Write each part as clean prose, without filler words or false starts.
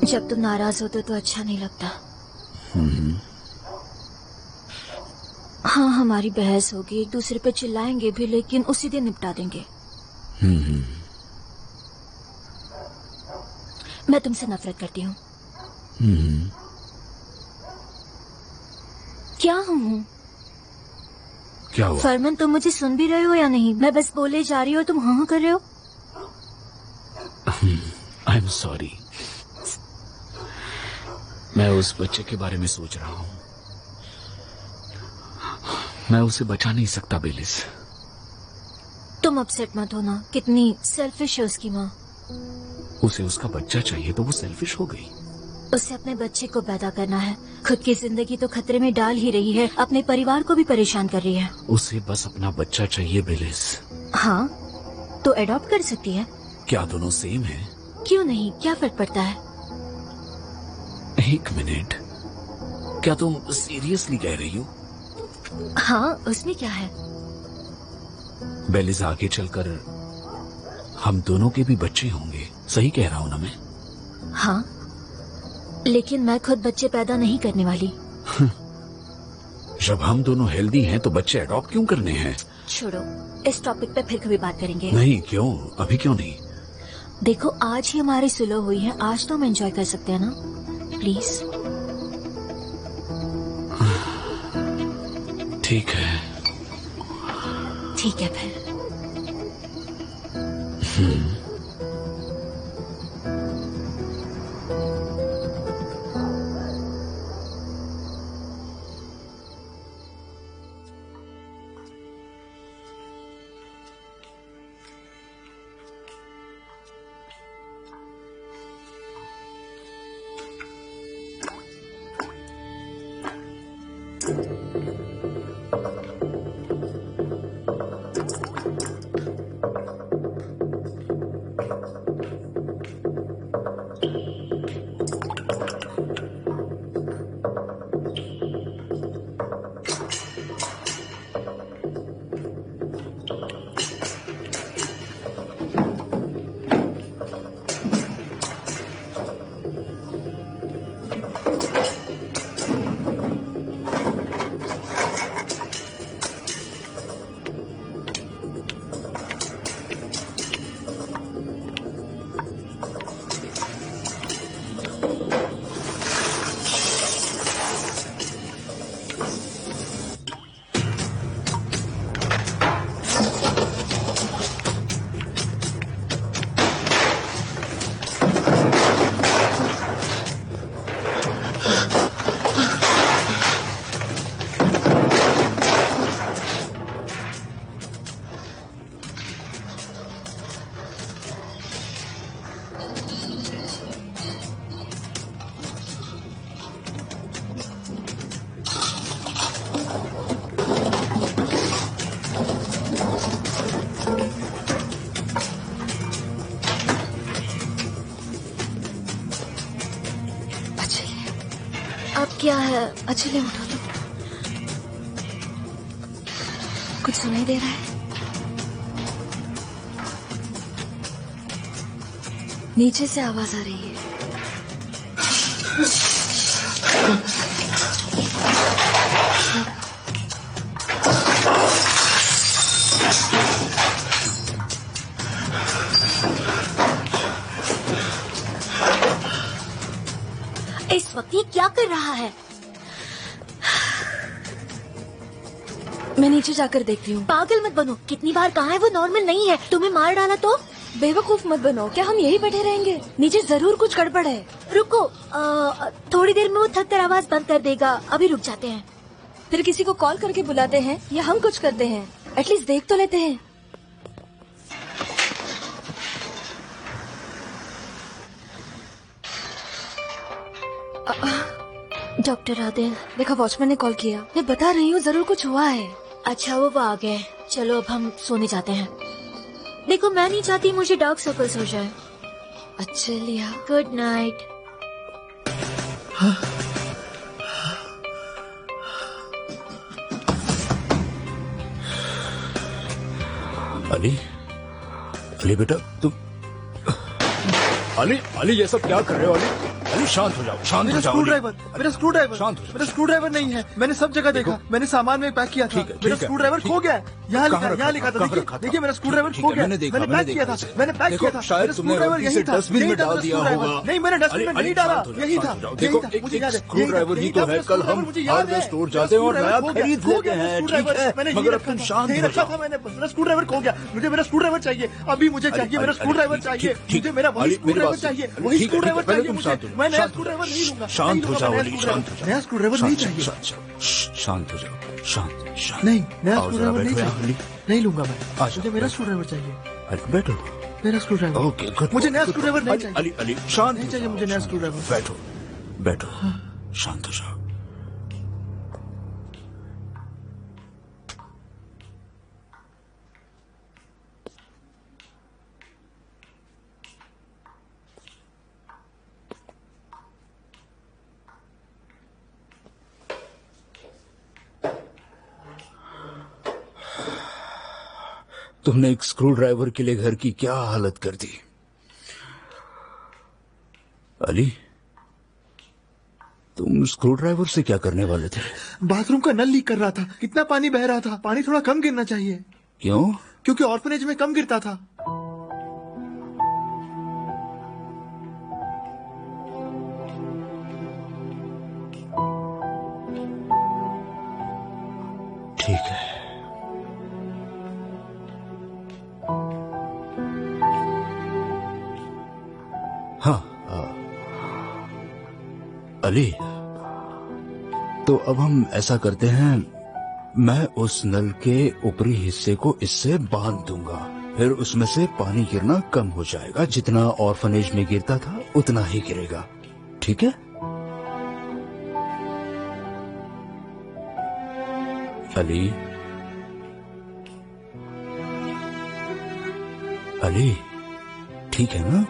जब तुम नाराज होते तो अच्छा नहीं लगता। हाँ, हमारी बहस होगी, एक दूसरे पे चिल्लाएंगे भी, लेकिन उसी दिन निपटा देंगे। मैं तुमसे नफरत करती हूँ। क्या हूँ? क्या हुआ? फरमान, तुम मुझे सुन भी रहे हो या नहीं? मैं बस बोले जा रही हूँ, तुम हाँ कर रहे हो। आई एम सॉरी। मैं उस बच्चे के बारे में सोच रहा हूँ। मैं उसे बचा नहीं सकता बेलिस। तुम अपसेट मत होना, कितनी सेल्फिश है उसकी माँ। उसे उसका बच्चा चाहिए तो वो सेल्फिश हो गई। उसे अपने बच्चे को पैदा करना है, खुद की जिंदगी तो खतरे में डाल ही रही है, अपने परिवार को भी परेशान कर रही है। उसे बस अपना बच्चा चाहिए बेलिस। हाँ, तो एडॉप्ट कर सकती है। क्या दोनों सेम है? क्यों नहीं, क्या फर्क पड़ता है? एक मिनट, क्या तुम सीरियसली कह रही हो? हाँ, उसमें क्या है? बेलिस, आगे चलकर हम दोनों के भी बच्चे होंगे, सही कह रहा हूँ ना मैं? हाँ, लेकिन मैं खुद बच्चे पैदा नहीं करने वाली। जब हम दोनों हेल्दी हैं तो बच्चे अडॉप्ट क्यों करने हैं? छोड़ो, इस टॉपिक पे फिर कभी बात करेंगे। नहीं, क्यों? अभी क्यों नहीं? देखो, आज ही हमारी सुलह हुई है, आज तो हम एंजॉय कर सकते हैं ना, प्लीज। ठीक है। ठीक है फिर। अब क्या है? अच्छे ले उठो तो। कुछ सुनाई दे रहा है? नीचे से आवाज आ रही है। इस वक्त ये क्या कर रहा है? मैं नीचे जाकर देखती हूँ। पागल मत बनो, कितनी बार कहा है वो नॉर्मल नहीं है। तुम्हें मार डाला तो? बेवकूफ मत बनो, क्या हम यही बैठे रहेंगे? नीचे जरूर कुछ गड़बड़ है। रुको, थोड़ी देर में वो थक कर आवाज बंद कर देगा, अभी रुक जाते हैं। फिर किसी को कॉल करके बुलाते हैं या हम कुछ करते हैं, एटलीस्ट देख तो लेते हैं। डॉक्टर आदिल। देखा, वॉचमैन ने कॉल किया। मैं बता रही हूँ, जरूर कुछ हुआ है। अच्छा, वो आ गए। चलो अब हम सोने जाते हैं। देखो, मैं नहीं चाहती मुझे डार्क सर्कल्स हो जाए। अच्छा लिया, गुड नाइट। अली, अली बेटा, अली अली ये सब क्या कर रहे हो अली? अली शांत हो जाओ, शांत हो मेरा जाओ स्क्रू अली। ड्राइवर, मेरा स्क्रू ड्राइवर, शांत हो जाओ। मेरा स्क्रू ड्राइवर नहीं है। मैंने सब जगह देखा, मैंने सामान में पैक किया था। ठीक है, मेरा ठीक है, स्क्रू ड्राइवर ठीक खो है। गया है। यहाँ लिखा, कहाँ यहाँ लिखा था, कहाँ देखिए रखा था? देखिए मेरा स्क्रू ड्राइवर ठीक खो है, गया। मैंने देखा, मैंने मैंने पैक किया देखा था, इसे। मैंने पैक देखो, किया था। शायद मेरा तुमने स्क्रू ड्राइवर गलती यही से था, डस्टबिन यही में था डाल मेरा दिया स्क्रू ड्राइवर। होगा। नहीं, मैंने डस्टबिन में नहीं डाला, यही था, देखो, यही था, एक मुझे याद है। स्क्रू ड्राइवर ही तो है। कल हम हार्डवेयर स्टोर जाते हैं और नया खरीद लेते हैं, ठीक है? मगर अब तुम शांत हो रखा था जाओ। मैंने, मेरा स्क्रू ड्राइवर खो गया। मुझे मेरा स्क्रू ड्राइवर चाहिए, अभी मुझे चाहिए मेरा स्क्रू ड्राइवर चाहिए। मुझे मेरा वही स्क्रू ड्राइवर चाहिए, वही स्क्रू ड्राइवर चाहिए मुझे। मैं नया स्क्रू ड्राइवर नहीं लूंगा। शांत हो जाओ अली, शांत हो जाओ। नया स्क्रू ड्राइवर नहीं चाहिए। शांत हो जाओ, शांत शांत। नहीं, नया आओ स्क्रू जरा ड्राइवर नहीं बैठो यहाँ, चाहिए, अली। नहीं लूंगा मैं। आ जाओ, मुझे मेरा बैठो। स्क्रू ड्राइवर चाहिए, अली बैठो। मेरा स्क्रू ड्राइवर। Okay good. मुझे नया स्क्रू ड्राइवर नहीं चाहिए। अली अली शांत नहीं हो चाहिए जाओ, मुझे नया शांत स्क्रू हो जाओ। ड्राइवर। बैठो बैठो, शांत हो जाओ। तुमने एक स्क्रू ड्राइवर के लिए घर की क्या हालत कर दी अली? तुम स्क्रू ड्राइवर से क्या करने वाले थे? बाथरूम का नल लीक कर रहा था, कितना पानी बह रहा था। पानी थोड़ा कम गिरना चाहिए, क्यों? क्योंकि ऑर्फनेज में कम गिरता था। ठीक है। हाँ, अली तो अब हम ऐसा करते हैं, मैं उस नल के ऊपरी हिस्से को इससे बांध दूंगा, फिर उसमें से पानी गिरना कम हो जाएगा। जितना ऑर्फनेज में गिरता था उतना ही गिरेगा, ठीक है? अली अली ठीक है ना?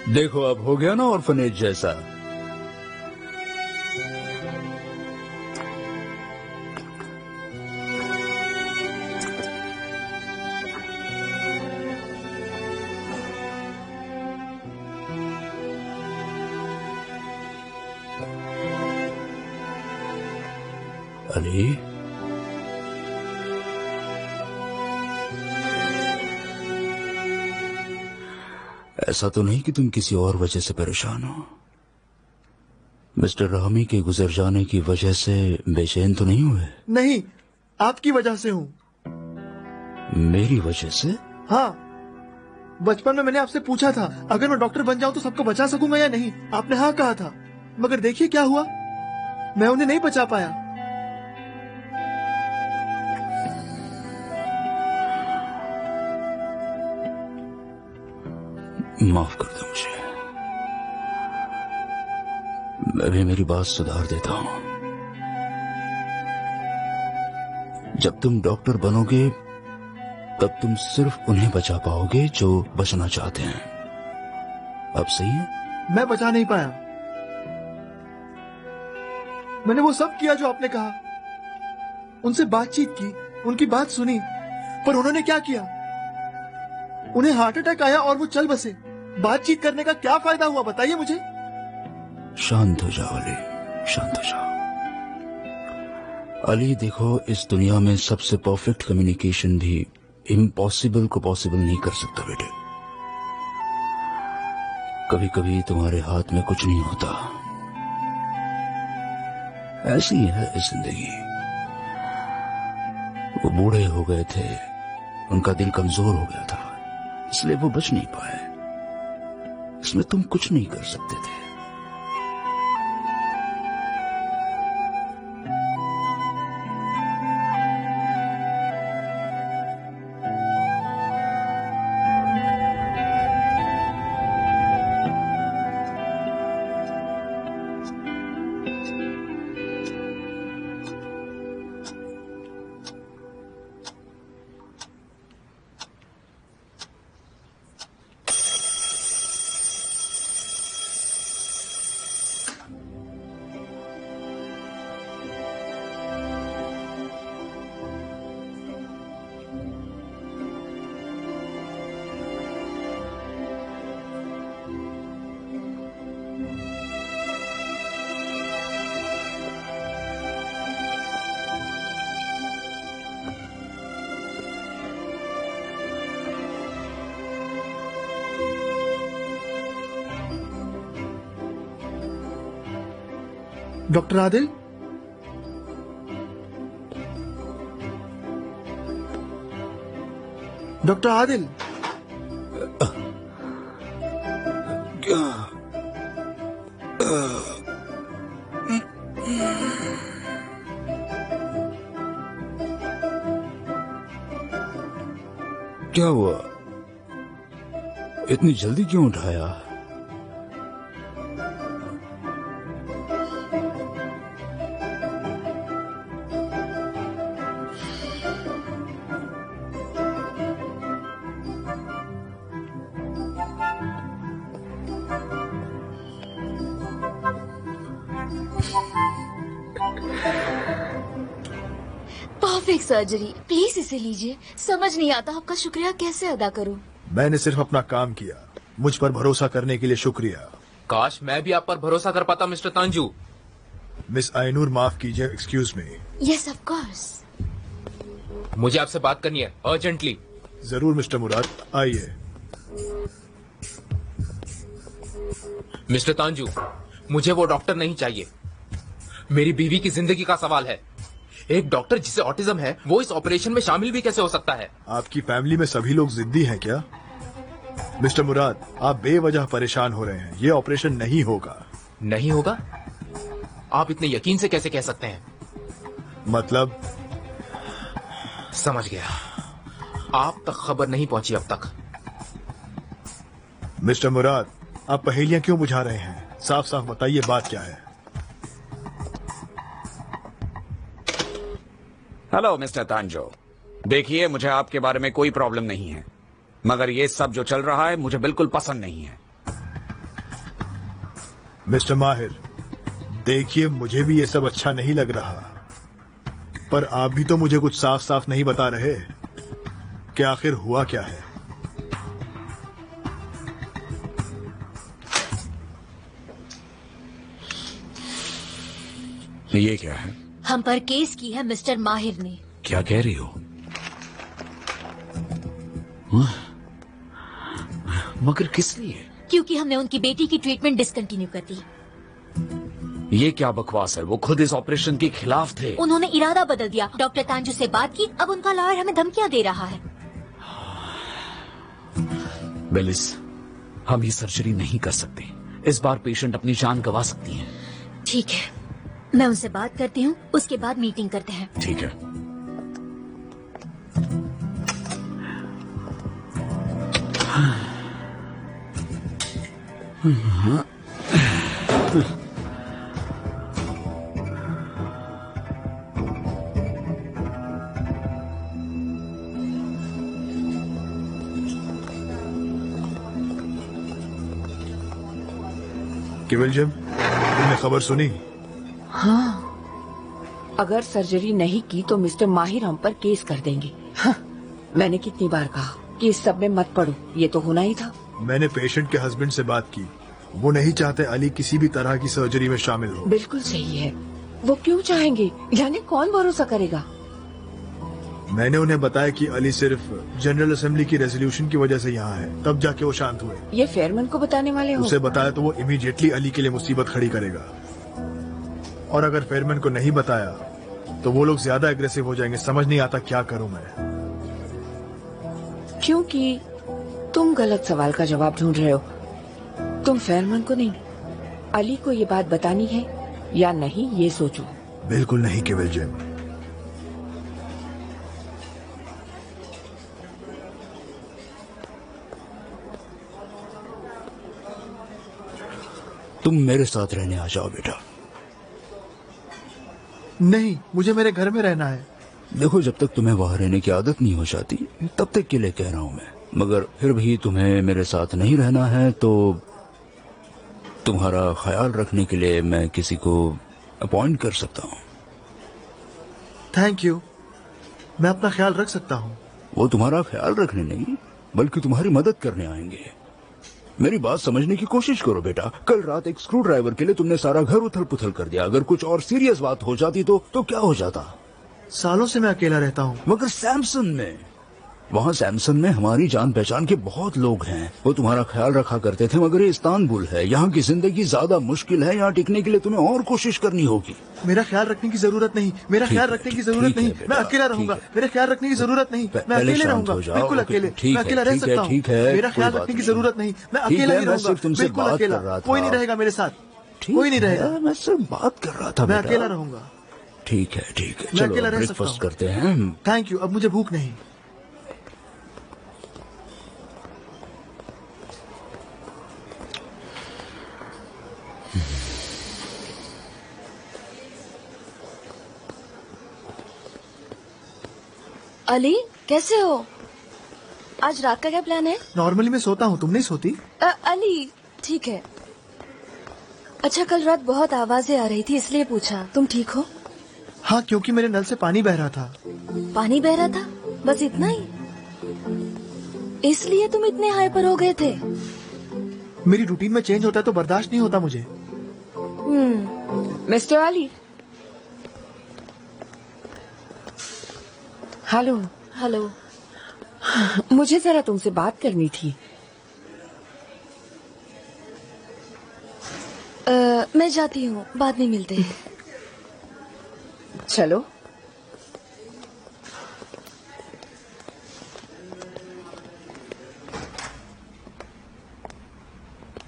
देखो अब हो गया ना ऑर्फनेज जैसा। अली ऐसा तो नहीं कि तुम किसी और वजह से परेशान हो? मिस्टर रामी के गुजर जाने की वजह से बेचैन तो नहीं हुए? नहीं, आपकी वजह से हूँ। मेरी वजह से? हाँ, बचपन में मैंने आपसे पूछा था अगर मैं डॉक्टर बन जाऊं तो सबको बचा सकूंगा या नहीं। आपने हाँ कहा था, मगर देखिए क्या हुआ, मैं उन्हें नहीं बचा पाया। माफ कर दो मुझे, मैं भी मेरी बात सुधार देता हूं। जब तुम डॉक्टर बनोगे तब तुम सिर्फ उन्हें बचा पाओगे जो बचना चाहते हैं। अब सही है? मैं बचा नहीं पाया। मैंने वो सब किया जो आपने कहा, उनसे बातचीत की, उनकी बात सुनी, पर उन्होंने क्या किया? उन्हें हार्ट अटैक आया और वो चल बसे। बातचीत करने का क्या फायदा हुआ, बताइए मुझे। शांत हो जाओ अली, शांत हो जाओ। अली देखो, इस दुनिया में सबसे परफेक्ट कम्युनिकेशन भी इम्पॉसिबल को पॉसिबल नहीं कर सकता बेटे। कभी कभी तुम्हारे हाथ में कुछ नहीं होता, ऐसी है जिंदगी। वो बूढ़े हो गए थे, उनका दिल कमजोर हो गया था, इसलिए वो बच नहीं पाए। इसमें तुम कुछ नहीं कर सकते थे। डॉक्टर आदिल, डॉक्टर आदिल, क्या हुआ? इतनी जल्दी क्यों उठाया? परफेक्ट सर्जरी, प्लीज इसे लीजिए। समझ नहीं आता आपका शुक्रिया कैसे अदा करूं। मैंने सिर्फ अपना काम किया। मुझ पर भरोसा करने के लिए शुक्रिया। काश मैं भी आप पर भरोसा कर पाता मिस्टर तांजू। मिस आइनूर, माफ कीजिए, excuse me. Yes of course. मुझे आपसे बात करनी है अर्जेंटली। जरूर मिस्टर मुराद, आइए। मिस्टर तांजू, मुझे वो डॉक्टर नहीं चाहिए। मेरी बीवी की जिंदगी का सवाल है। एक डॉक्टर जिसे ऑटिज्म है वो इस ऑपरेशन में शामिल भी कैसे हो सकता है? आपकी फैमिली में सभी लोग जिद्दी हैं क्या? मिस्टर मुराद, आप बेवजह परेशान हो रहे हैं। ये ऑपरेशन नहीं होगा। नहीं होगा? आप इतने यकीन से कैसे कह सकते हैं? मतलब? समझ गया। आप तक खबर नहीं पहुंची अब तक। मिस्टर मुराद, आप पहेलियां क्यों बुझा रहे हैं? साफ साफ बताइए, बात क्या है? हेलो मिस्टर तांजो, देखिए मुझे आपके बारे में कोई प्रॉब्लम नहीं है, मगर ये सब जो चल रहा है मुझे बिल्कुल पसंद नहीं है। मिस्टर माहिर, देखिए मुझे भी ये सब अच्छा नहीं लग रहा, पर आप भी तो मुझे कुछ साफ साफ नहीं बता रहे कि आखिर हुआ क्या है। ये क्या है? हम पर केस की है मिस्टर माहिर ने। क्या कह रही हो? मगर किस लिए? क्योंकि हमने उनकी बेटी की ट्रीटमेंट डिसकंटिन्यू कर दी। ये क्या बकवास है? वो खुद इस ऑपरेशन के खिलाफ थे। उन्होंने इरादा बदल दिया। डॉक्टर तांजू से बात की, अब उनका लॉयर हमें धमकियां दे रहा है। बेलिस, हम ये सर्जरी नहीं कर सकते। इस बार पेशेंट अपनी जान गंवा सकती है। ठीक है, मैं उनसे बात करती हूँ, उसके बाद मीटिंग करते हैं। ठीक है। केवलजम, तुमने खबर सुनी? हाँ, अगर सर्जरी नहीं की तो मिस्टर माहिर हम पर केस कर देंगे। हाँ, मैंने कितनी बार कहा कि इस सब में मत पड़ो, ये तो होना ही था। मैंने पेशेंट के हस्बैंड से बात की। वो नहीं चाहते अली किसी भी तरह की सर्जरी में शामिल हो। बिल्कुल सही है। वो क्यों चाहेंगे? जाने कौन भरोसा करेगा। मैंने उन्हें बताया कि अली सिर्फ जनरल असेंबली की रेजोल्यूशन की वजह से यहाँ है, तब जाके वो शांत हुए। ये फेयरमैन को बताने वाले हो? उसे बताया तो वो इमीडिएटली अली के लिए मुसीबत खड़ी करेगा, और अगर फेयरमैन को नहीं बताया तो वो लोग ज्यादा एग्रेसिव हो जाएंगे। समझ नहीं आता क्या करूं मैं। क्योंकि तुम गलत सवाल का जवाब ढूंढ रहे हो। तुम फेयरमैन को नहीं, अली को ये बात बतानी है या नहीं, ये सोचो। बिल्कुल नहीं केवलजम। तुम मेरे साथ रहने आ जाओ बेटा। नहीं, मुझे मेरे घर में रहना है। देखो, जब तक तुम्हें वहां रहने की आदत नहीं हो जाती तब तक के लिए कह रहा हूं मैं, मगर फिर भी तुम्हें मेरे साथ नहीं रहना है तो तुम्हारा ख्याल रखने के लिए मैं किसी को अपॉइंट कर सकता हूँ। थैंक यू, मैं अपना ख्याल रख सकता हूँ। वो तुम्हारा ख्याल रखने नहीं बल्कि तुम्हारी मदद करने आएंगे। मेरी बात समझने की कोशिश करो बेटा। कल रात एक स्क्रू ड्राइवर के लिए तुमने सारा घर उथल पुथल कर दिया। अगर कुछ और सीरियस बात हो जाती तो क्या हो जाता? सालों से मैं अकेला रहता हूँ। मगर सैमसन ने वहाँ सैमसन में हमारी जान पहचान के बहुत लोग हैं। वो तुम्हारा ख्याल रखा करते थे, मगर ये इस्तांबुल है, यहाँ की जिंदगी ज्यादा मुश्किल है। यहाँ टिकने के लिए तुम्हें और कोशिश करनी होगी। मेरा ख्याल रखने की जरूरत नहीं, मेरा ख्याल रखने की जरूरत नहीं, मैं अकेला रहूंगा। मेरा ख्याल रखने की जरूरत नहीं, मैं अकेले रहूंगा, बिल्कुल अकेले। मैं अकेला रह सकता हूँ, मेरा ख्याल रखने की जरूरत नहीं, मैं अकेला ही रहूंगा, बिल्कुल अकेला। कोई नहीं रहेगा मेरे साथ, कोई नहीं रहेगा। मैं सिर्फ बात कर रहा था, मैं अकेला रहूंगा। ठीक है ठीक है, मैं अकेला चलो रह सकता ब्रेकफास्ट हूँ। करते हैं। थैंक यू, अब मुझे भूख नहीं। अली कैसे हो? आज रात का क्या प्लान है? नॉर्मली मैं सोता हूँ, तुम नहीं सोती? अली ठीक है। अच्छा, कल रात बहुत आवाजें आ रही थी इसलिए पूछा। तुम ठीक हो? हाँ, क्योंकि मेरे नल से पानी बह रहा था। पानी बह रहा था, बस इतना ही? इसलिए तुम इतने हाइपर हो गए थे? मेरी रूटीन में चेंज होता है तो बर्दाश्त नहीं होता मुझे। मिस्टर अली। हेलो। हेलो। मुझे जरा तुमसे बात करनी थी। मैं जाती हूँ, बाद में मिलते हैं। चलो।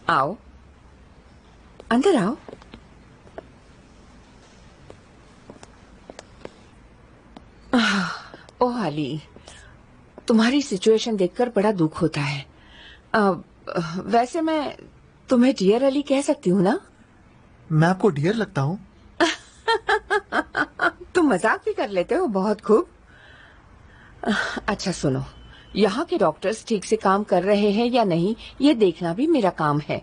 आओ, अंदर आओ। ओह अली, तुम्हारी सिचुएशन देखकर बड़ा दुख होता है। वैसे मैं तुम्हें डियर अली कह सकती हूँ ना? मैं आपको डियर लगता हूँ? तुम मजाक भी कर लेते हो, बहुत खूब। अच्छा सुनो, यहाँ के डॉक्टर्स ठीक से काम कर रहे हैं या नहीं ये देखना भी मेरा काम है।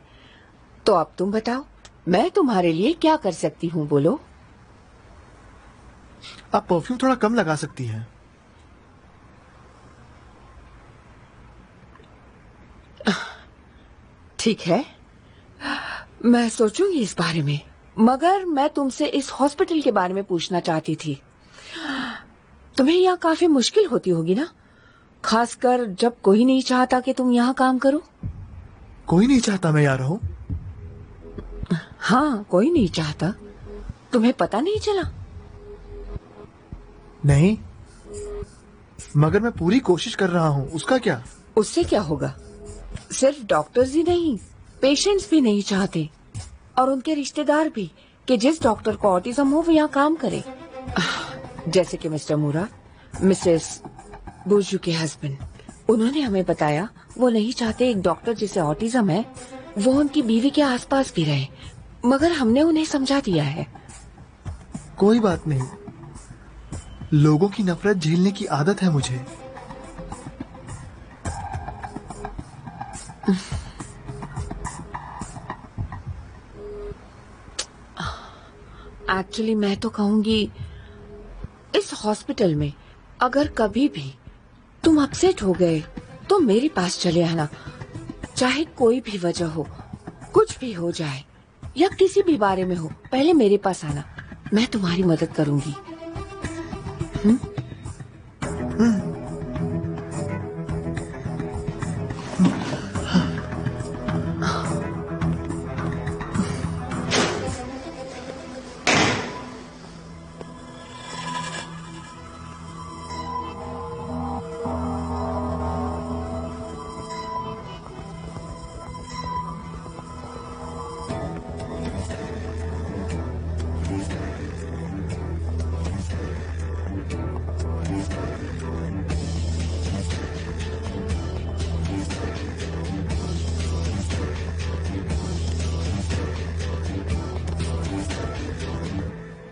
तो अब तुम बताओ, मैं तुम्हारे लिए क्या कर सकती हूँ, बोलो। आप परफ्यूम थोड़ा कम लगा सकती हैं। ठीक है, मैं सोचूंगी इस बारे में। मगर मैं तुमसे इस हॉस्पिटल के बारे में पूछना चाहती थी। तुम्हें यहाँ काफी मुश्किल होती होगी ना, खासकर जब कोई नहीं चाहता कि तुम यहाँ काम करो। कोई नहीं चाहता मैं यहाँ रहूं? हाँ, कोई नहीं चाहता। तुम्हें पता नहीं चला? नहीं, मगर मैं पूरी कोशिश कर रहा हूँ। उसका क्या? उससे क्या होगा? सिर्फ डॉक्टर्स ही नहीं, पेशेंट्स भी नहीं चाहते, और उनके रिश्तेदार भी, कि जिस डॉक्टर को ऑटिज्म हो वो यहाँ काम करे। जैसे कि मिस्टर मुरा, मिसेस बुर्जू के हस्बैंड, उन्होंने हमें बताया वो नहीं चाहते एक डॉक्टर जिसे ऑटिज्म है वो उनकी बीवी के आसपास भी रहे। मगर हमने उन्हें समझा दिया है। कोई बात नहीं, लोगों की नफरत झेलने की आदत है मुझे। एक्चुअली मैं तो कहूंगी, इस हॉस्पिटल में अगर कभी भी तुम अपसेट हो गए तो मेरे पास चले आना। चाहे कोई भी वजह हो, कुछ भी हो जाए या किसी भी बारे में हो, पहले मेरे पास आना, मैं तुम्हारी मदद करूंगी।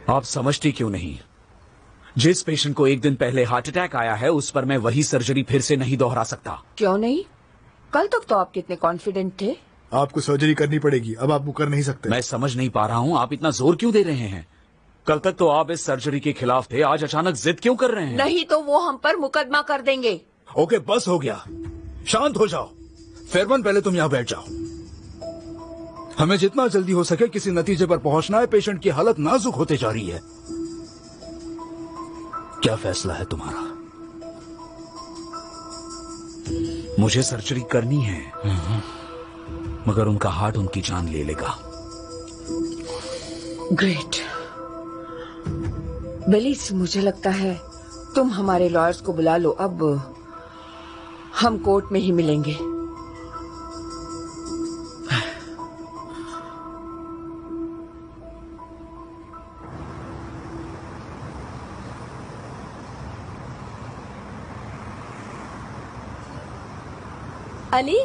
आप समझती क्यों नहीं? जिस पेशेंट को एक दिन पहले हार्ट अटैक आया है उस पर मैं वही सर्जरी फिर से नहीं दोहरा सकता। क्यों नहीं? कल तक तो आप कितने कॉन्फिडेंट थे। आपको सर्जरी करनी पड़ेगी, अब आप मुकर नहीं सकते। मैं समझ नहीं पा रहा हूँ आप इतना जोर क्यों दे रहे हैं। कल तक तो आप इस सर्जरी के खिलाफ थे, आज अचानक जिद क्यों कर रहे हैं? नहीं तो वो हम पर मुकदमा कर देंगे। ओके, बस हो गया, शांत हो जाओ। फेरमान, पहले तुम यहाँ बैठ जाओ। हमें जितना जल्दी हो सके किसी नतीजे पर पहुंचना है। पेशेंट की हालत नाजुक होते जा रही है। क्या फैसला है तुम्हारा? मुझे सर्जरी करनी है, मगर उनका हार्ट उनकी जान ले लेगा। ग्रेट। बेलिस, मुझे लगता है तुम हमारे लॉयर्स को बुला लो, अब हम कोर्ट में ही मिलेंगे। अली,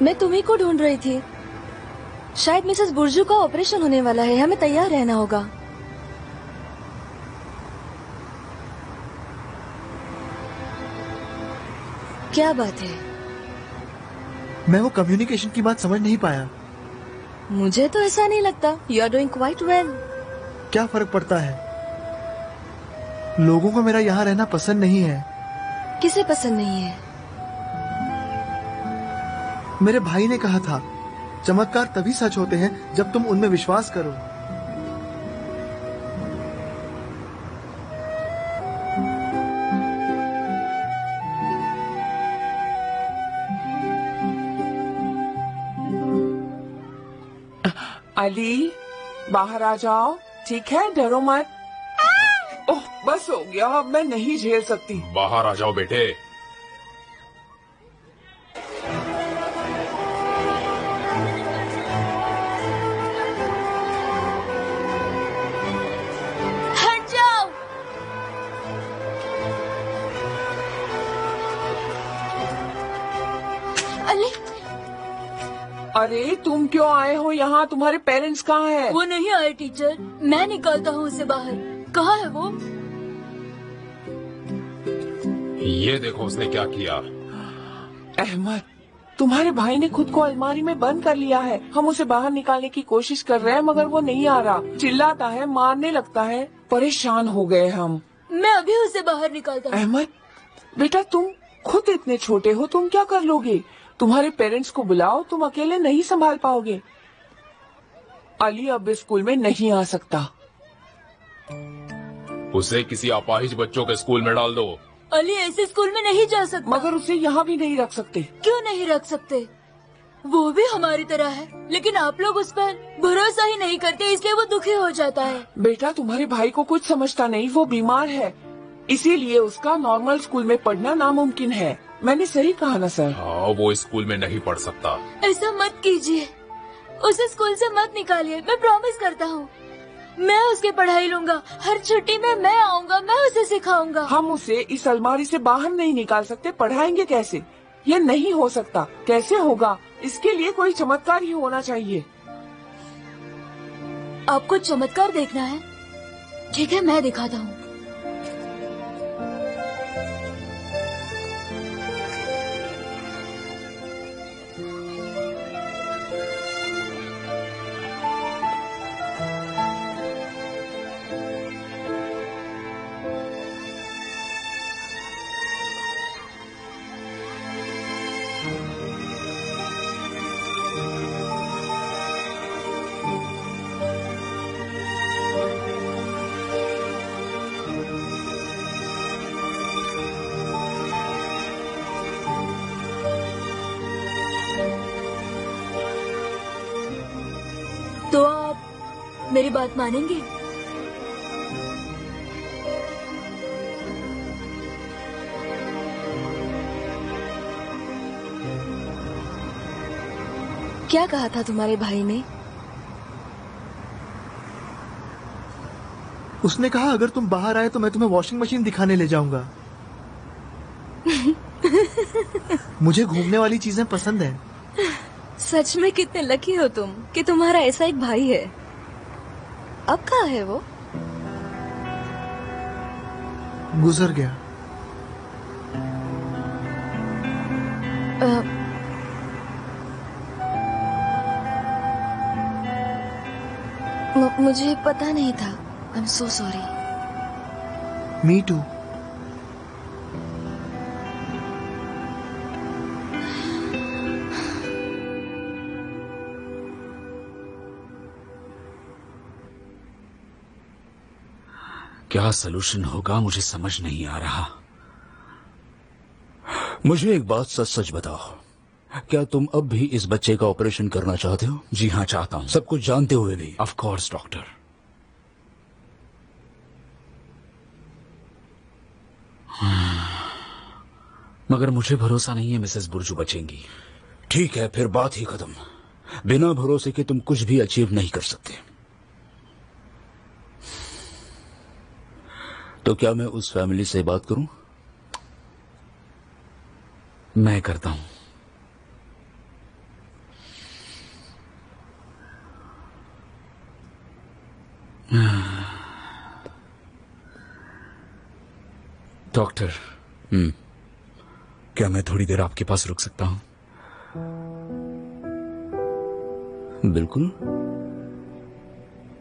मैं तुम्ही को ढूंढ रही थी। शायद मिसेस बुर्जू का ऑपरेशन होने वाला है, हमें तैयार रहना होगा। क्या बात है? मैं वो कम्युनिकेशन की बात समझ नहीं पाया। मुझे तो ऐसा नहीं लगता। You are doing quite well. क्या फर्क पड़ता है? लोगों को मेरा यहाँ रहना पसंद नहीं है। किसे पसंद नहीं है? मेरे भाई ने कहा था, चमत्कार तभी सच होते हैं जब तुम उनमें विश्वास करो। अली, बाहर आ जाओ, ठीक है? डरो मत। ओह, बस हो गया, अब मैं नहीं झेल सकती। बाहर आ जाओ बेटे। हट जाओ। अली, अरे तुम क्यों आए हो यहाँ? तुम्हारे पेरेंट्स कहाँ हैं? वो नहीं आए टीचर, मैं निकालता हूँ उसे बाहर। कहाँ है वो? ये देखो उसने क्या किया। अहमद, तुम्हारे भाई ने खुद को अलमारी में बंद कर लिया है। हम उसे बाहर निकालने की कोशिश कर रहे हैं, मगर वो नहीं आ रहा। चिल्लाता है, मारने लगता है। परेशान हो गए हम। मैं अभी उसे बाहर निकालता हूँ। अहमद बेटा, तुम खुद इतने छोटे हो, तुम क्या कर लोगे? तुम्हारे पेरेंट्स को बुलाओ, तुम अकेले नहीं संभाल पाओगे। अली अब स्कूल में नहीं आ सकता। उसे किसी अपाहिज बच्चों के स्कूल में डाल दो। अली ऐसे स्कूल में नहीं जा सकता। मगर उसे यहाँ भी नहीं रख सकते। क्यों नहीं रख सकते? वो भी हमारी तरह है, लेकिन आप लोग उस पर भरोसा ही नहीं करते, इसलिए वो दुखी हो जाता है। बेटा, तुम्हारे भाई को कुछ समझता नहीं, वो बीमार है, इसीलिए उसका नॉर्मल स्कूल में पढ़ना नामुमकिन है। मैंने सही कहा ना सर? हाँ, वो स्कूल में नहीं पढ़ सकता। ऐसा मत कीजिए, उसे स्कूल से मत निकालिए, मैं प्रॉमिस करता हूँ। मैं उसकी पढ़ाई लूंगा, हर छुट्टी में मैं आऊंगा, मैं उसे सिखाऊंगा। हम उसे इस अलमारी से बाहर नहीं निकाल सकते, पढ़ाएंगे कैसे? ये नहीं हो सकता। कैसे होगा? इसके लिए कोई चमत्कार ही होना चाहिए। आपको चमत्कार देखना है? ठीक है, मैं दिखाता हूँ। तो आप मेरी बात मानेंगे? क्या कहा था तुम्हारे भाई ने? उसने कहा अगर तुम बाहर आए तो मैं तुम्हें वॉशिंग मशीन दिखाने ले जाऊंगा। मुझे घूमने वाली चीजें पसंद है। सच में कितने लकी हो तुम कि तुम्हारा ऐसा एक भाई है। अब कहाँ है वो? गुजर गया। मुझे पता नहीं था। I am so sorry. Me too. क्या सलूशन होगा मुझे समझ नहीं आ रहा। मुझे एक बात सच सच बताओ, क्या तुम अब भी इस बच्चे का ऑपरेशन करना चाहते हो? जी हाँ, चाहता हूं। सब कुछ जानते हुए भी? Of course doctor. मगर मुझे भरोसा नहीं है मिसेस बुर्जू बचेंगी। ठीक है, फिर बात ही खत्म। बिना भरोसे के तुम कुछ भी अचीव नहीं कर सकते। तो क्या मैं उस फैमिली से बात करूं? मैं करता हूं। डॉक्टर, क्या मैं थोड़ी देर आपके पास रुक सकता हूं? बिल्कुल,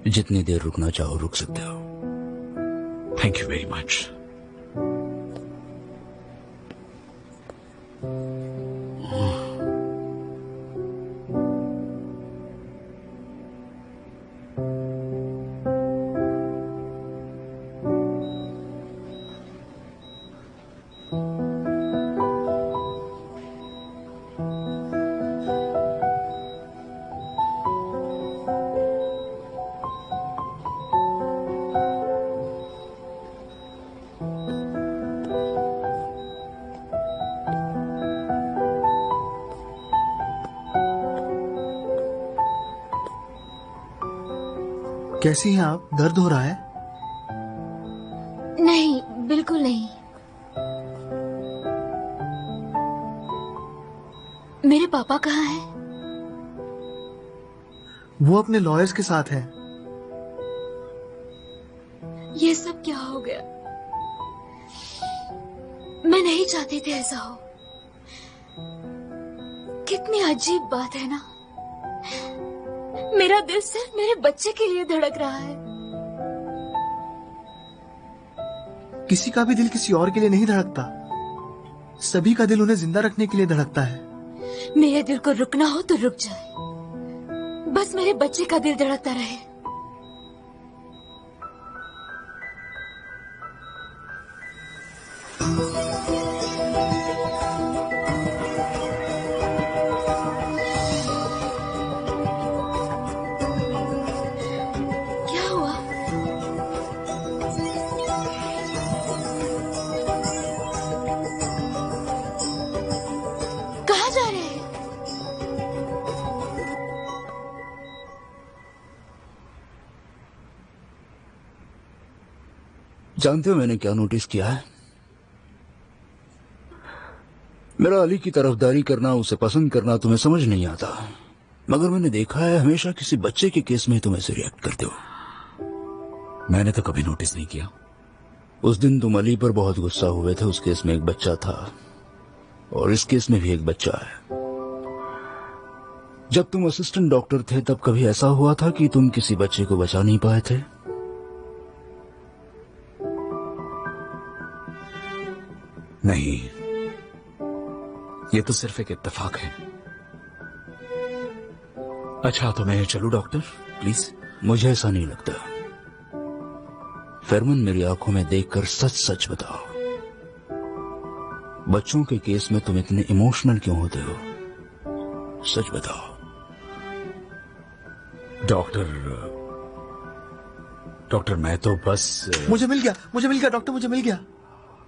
जितनी देर रुकना चाहो रुक सकते हो। Thank you very much. कैसी हैं आप? दर्द हो रहा है? नहीं, बिल्कुल नहीं। मेरे पापा कहाँ हैं? वो अपने लॉयर्स के साथ हैं। ये सब क्या हो गया? मैं नहीं चाहती थी ऐसा हो। कितनी अजीब बात है ना। मेरा दिल सिर्फ मेरे बच्चे के लिए धड़क रहा है। किसी का भी दिल किसी और के लिए नहीं धड़कता। सभी का दिल उन्हें जिंदा रखने के लिए धड़कता है। मेरे दिल को रुकना हो तो रुक जाए, बस मेरे बच्चे का दिल धड़कता रहे। क्या हुआ? कहाँ जा रहे हैं? जानते हो मैंने क्या नोटिस किया है? मेरा अली की तरफदारी करना, उसे पसंद करना तुम्हें समझ नहीं आता, मगर मैंने देखा है हमेशा किसी बच्चे के केस में तुम ऐसे रिएक्ट करते हो। मैंने तो कभी नोटिस नहीं किया। उस दिन तुम अली पर बहुत गुस्सा हुए थे। उस केस में एक बच्चा था और इस केस में भी एक बच्चा है। जब तुम असिस्टेंट डॉक्टर थे तब कभी ऐसा हुआ था कि तुम किसी बच्चे को बचा नहीं पाए थे? नहीं, ये तो सिर्फ एक इत्तेफाक है। अच्छा, तो मैं चलूं डॉक्टर, प्लीज? मुझे ऐसा नहीं लगता। फेरमन, मेरी आंखों में देखकर सच सच बताओ, बच्चों के केस में तुम इतने इमोशनल क्यों होते हो? सच बताओ। डॉक्टर मैं तो बस मुझे मिल गया डॉक्टर, मुझे मिल गया।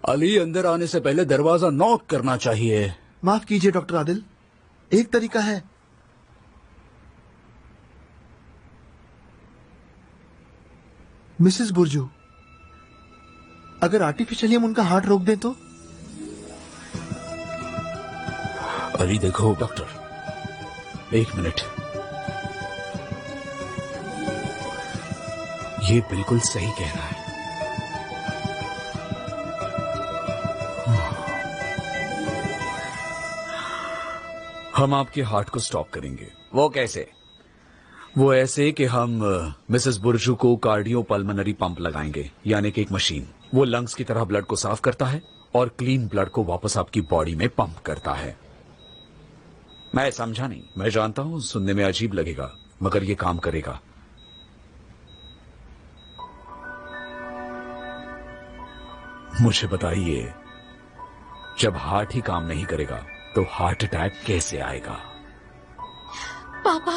अली, अंदर आने से पहले दरवाजा नॉक करना चाहिए। माफ कीजिए डॉक्टर आदिल, एक तरीका है। मिसेस बुर्जू, अगर आर्टिफिशियली हम उनका हार्ट रोक दें तो? अली देखो। डॉक्टर, एक मिनट। ये बिल्कुल सही कह रहा है। हम आपके हार्ट को स्टॉप करेंगे। वो कैसे? वो ऐसे कि हम मिसेस बुर्जू को कार्डियो पल्मोनरी पंप लगाएंगे, यानी कि एक मशीन। वो लंग्स की तरह ब्लड को साफ करता है और क्लीन ब्लड को वापस आपकी बॉडी में पंप करता है। मैं समझा नहीं। मैं जानता हूं सुनने में अजीब लगेगा, मगर ये काम करेगा। मुझे बताइए, जब हार्ट ही काम नहीं करेगा तो हार्ट अटैक कैसे आएगा? पापा,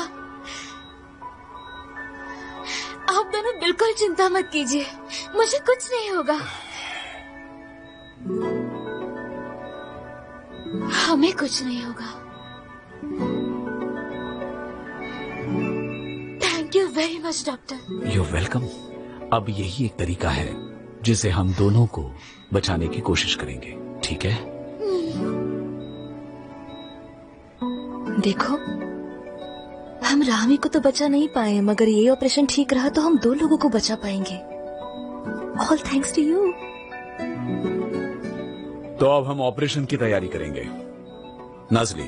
आप दोनों बिल्कुल चिंता मत कीजिए, मुझे कुछ नहीं होगा। हमें कुछ नहीं होगा। Thank you very much doctor. You welcome. अब यही एक तरीका है जिसे हम दोनों को बचाने की कोशिश करेंगे, ठीक है? देखो, हम रामी को तो बचा नहीं पाए, मगर ये ऑपरेशन ठीक रहा तो हम 2 लोगों को बचा पाएंगे। All thanks to you. तो अब हम ऑपरेशन की तैयारी करेंगे। नाज़ली,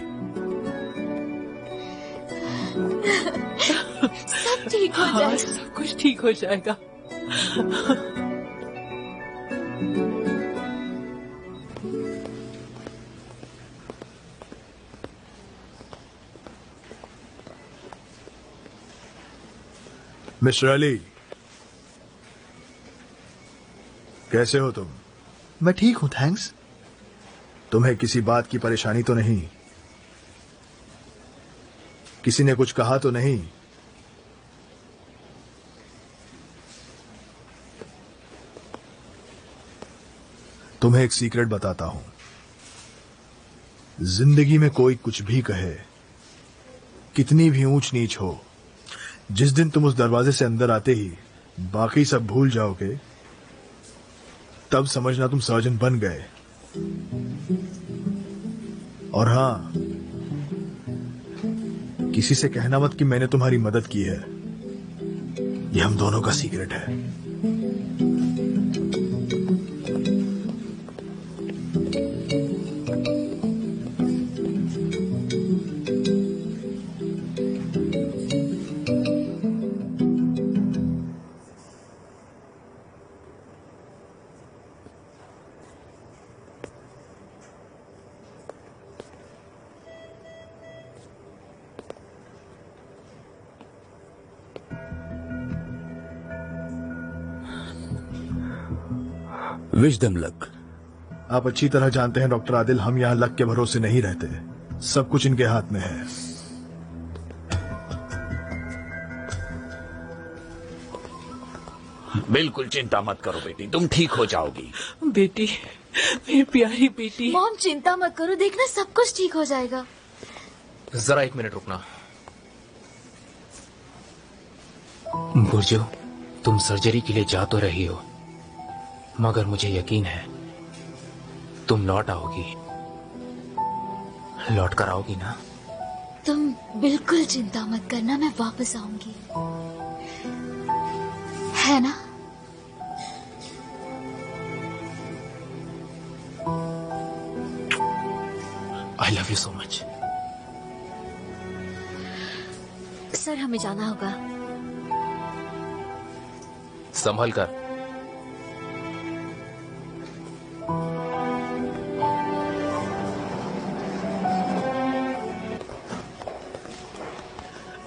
सब ठीक हो जाएगा। सब कुछ ठीक हो जाएगा। मिस्टर अली, कैसे हो तुम? मैं ठीक हूँ, थैंक्स। तुम्हें किसी बात की परेशानी तो नहीं? किसी ने कुछ कहा तो नहीं? तुम्हें एक सीक्रेट बताता हूं। जिंदगी में कोई कुछ भी कहे, कितनी भी ऊंच नीच हो, जिस दिन तुम उस दरवाजे से अंदर आते ही बाकी सब भूल जाओगे, तब समझना तुम सर्जन बन गए। और हां, किसी से कहना मत कि मैंने तुम्हारी मदद की है। यह हम दोनों का सीक्रेट है। Wish them luck. आप अच्छी तरह जानते हैं डॉक्टर आदिल, हम यहां लक के भरोसे नहीं रहते। सब कुछ इनके हाथ में है। बिल्कुल चिंता मत करो बेटी, तुम ठीक हो जाओगी। बेटी, मेरी प्यारी बेटी। मॉम चिंता मत करो, देखना सब कुछ ठीक हो जाएगा। जरा 1 मिनट रुकना। बुर्जू, तुम सर्जरी के लिए जा तो रही हो, मगर मुझे यकीन है तुम लौट आओगी। लौट कर आओगी ना? तुम बिल्कुल चिंता मत करना, मैं वापस आऊंगी, है ना? I love you so much. Sir, हमें जाना होगा। संभल कर।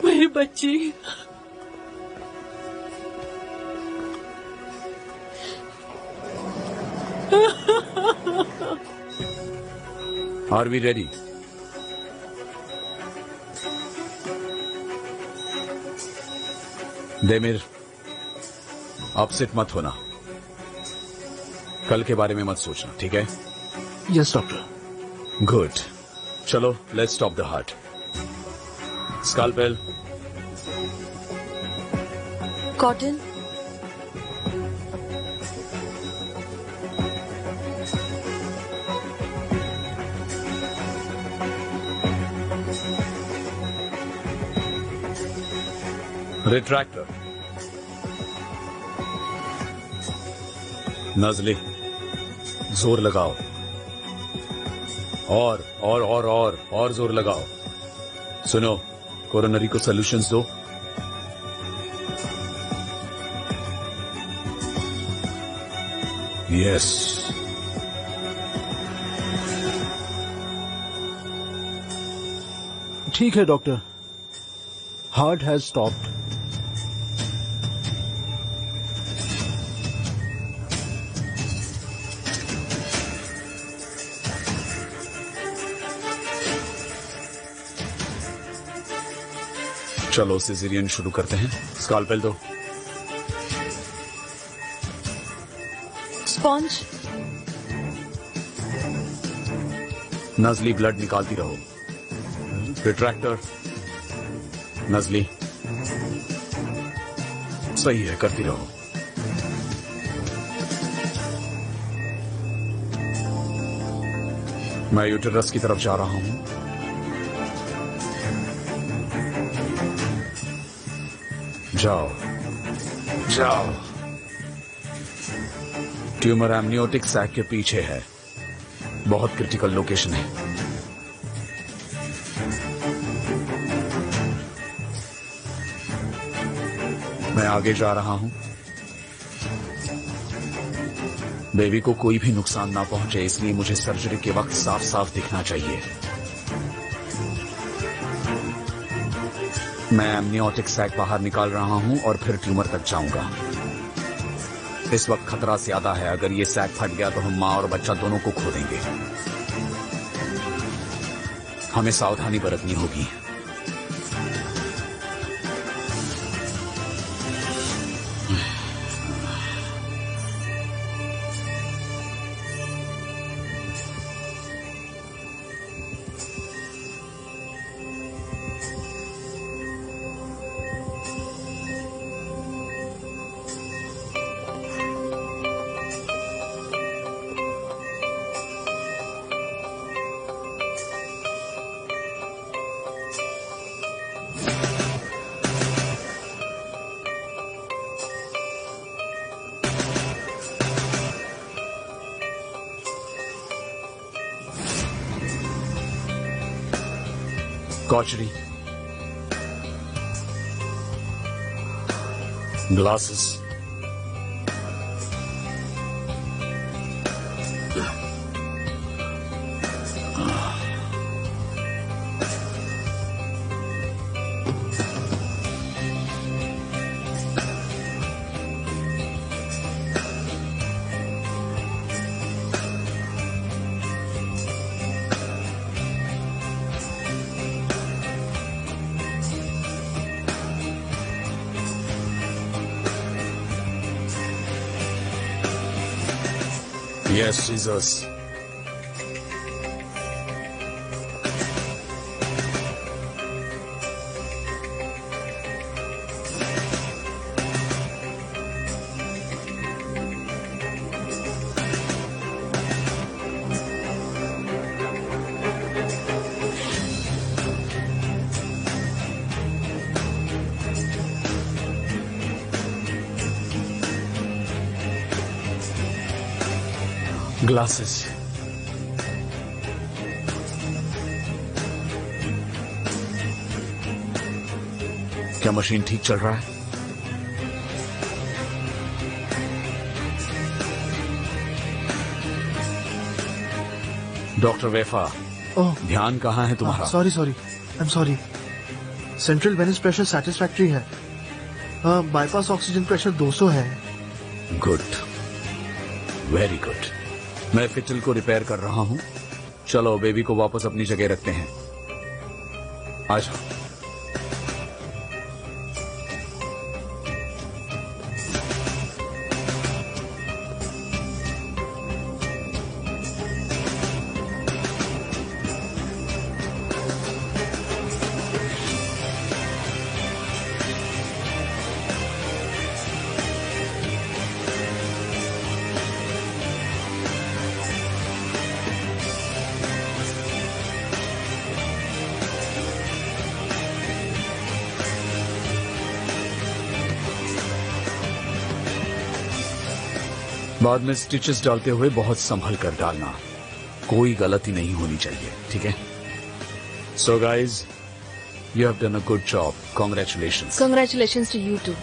मेरी बच्ची। Are we ready? Demir, upset मत होना। कल के बारे में मत सोचना, ठीक है? Yes doctor. गुड। चलो, let's stop the heart. Scalpel. Cotton. Retractor. Nazli, जोर लगाओ। और जोर लगाओ। सुनो, कोरोनरी को सॉल्यूशंस दो। यस। ठीक है डॉक्टर, हार्ट हैज स्टॉप्ड। चलो सिजेरियन शुरू करते हैं। स्कालपेल दो। स्पॉन्ज। नजली ब्लड निकालती रहो। रिट्रैक्टर। नजली। सही है, करती रहो। मैं यूटेरस की तरफ जा रहा हूं। जाओ जाओ। ट्यूमर एमनियोटिक सैक के पीछे है, बहुत क्रिटिकल लोकेशन है। मैं आगे जा रहा हूं। बेबी को कोई भी नुकसान ना पहुंचे, इसलिए मुझे सर्जरी के वक्त साफ साफ दिखना चाहिए। मैं एमनियोटिक सैक बाहर निकाल रहा हूं और फिर ट्यूमर तक जाऊंगा। इस वक्त खतरा ज्यादा है, अगर ये सैक फट गया तो हम मां और बच्चा दोनों को खो देंगे। हमें सावधानी बरतनी होगी। Cautery. Glasses. Yes, scissors. Glasses. क्या मशीन ठीक चल रहा है? डॉक्टर वेफा, ओह, ध्यान कहाँ है तुम्हारा? Sorry sorry, I am sorry. Central venous pressure satisfactory है। बाईपास ऑक्सीजन प्रेशर 200 है। Good, very good. मैं फिटल को रिपेयर कर रहा हूं। चलो बेबी को वापस अपनी जगह रखते हैं। आ जाओ। बाद में स्टिचेस डालते हुए बहुत संभल कर डालना, कोई गलती नहीं होनी चाहिए, ठीक है? So guys, you have done a good job. Congratulations. Congratulations to you too.